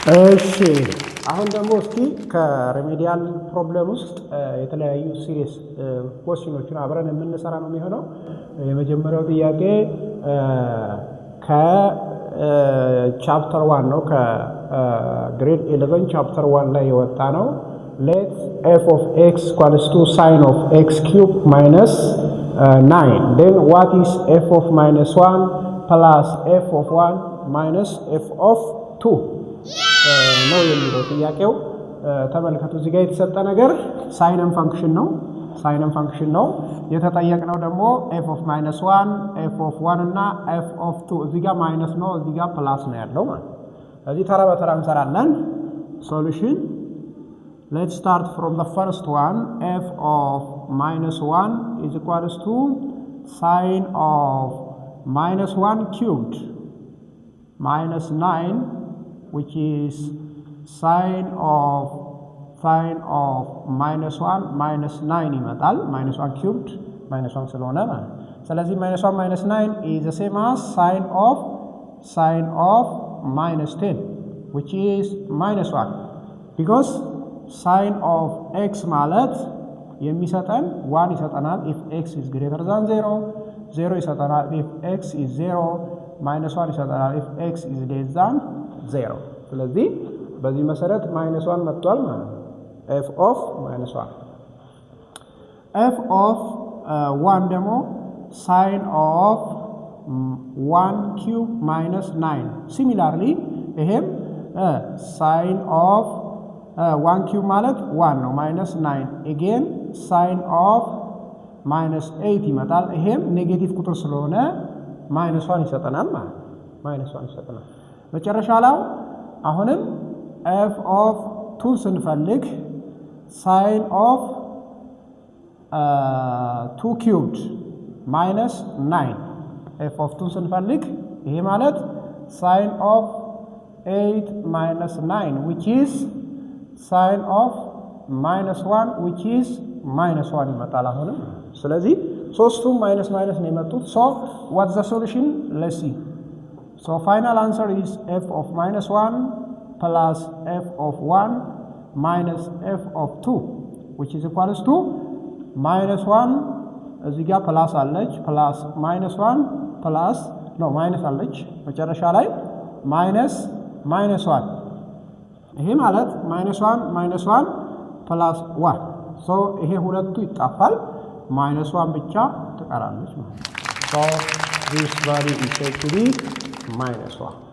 እሺ አሁን ደግሞ እስኪ ከሪሜዲያል ፕሮብለም ውስጥ የተለያዩ ሲሪየስ ኮስቲኖችን አብረን የምንሰራ ነው የሚሆነው። የመጀመሪያው ጥያቄ ከቻፕተር 1 ነው፣ ከግሬድ 11 ቻፕተር 1 ላይ የወጣ ነው። let f of x equals to sin of x cube minus 9 then what is f of minus 1 plus f of 1 minus f of 2 ነው የሚለው ጥያቄው። ተመልከቱ እዚህ ጋር የተሰጠ ነገር ሳይነም ፋንክሽን ነው የተጠየቅነው ደግሞ f of minus 1 f of 1 እና f of 2 እዚህ ጋር ማይነስ ነው እዚህ ጋር ፕላስ ነው ያለው ማለት ነው። ስለዚህ ተራ በተራ እንሰራለን። ሶሉሽን let's start from the first one. F of minus 1 is equals to sine of minus 1 cubed minus 9 which is sine of minus 1 minus 9 ይመጣል። minus 1 cubed minus 1 ስለሆነ ማለት ስለዚህ minus 1 minus 9 is the same as sine of minus 10 which is minus 1 because sine of x ማለት የሚሰጠን 1 ይሰጠናል if x is greater than 0 ይሰጠናል if x is 0 minus 1 ይሰጠናል if x is less than 0 ስለዚህ በዚህ መሰረት minus 1 መጥቷል ማለት ነው። f of minus 1 f of 1 ደግሞ sine of 1 cube minus 9 similarly ይሄም sine of 1 cube ማለት 1 ነው minus 9 again sine of minus 8 ይመጣል። ይሄም ኔጌቲቭ ቁጥር ስለሆነ minus 1 ይሰጠናል ማለት ነው። minus 1 ይሰጠናል። መጨረሻ ላይ አሁንም f of 2 ስንፈልግ sine of 2 cubed minus 9 f of 2 ስንፈልግ ይሄ ማለት sine of 8 minus 9 which is sine of minus 1 which is minus 1 ይመጣል አሁንም። ስለዚህ ሶስቱም ማይነስ ነው የመጡት። so what's the solution? let's see. so final answer is f of minus 1 plus f of 1 minus f of 2 which is equals to minus 1 እዚህ ጋር ፕላስ አለች plus minus 1 plus no minus አለች መጨረሻ ላይ minus 1 ይሄ ማለት -1 plus 1 so ይሄ ሁለቱ ይጣፋል -1 ብቻ ትቀራለች ማለት ነው። so this value is equal to -1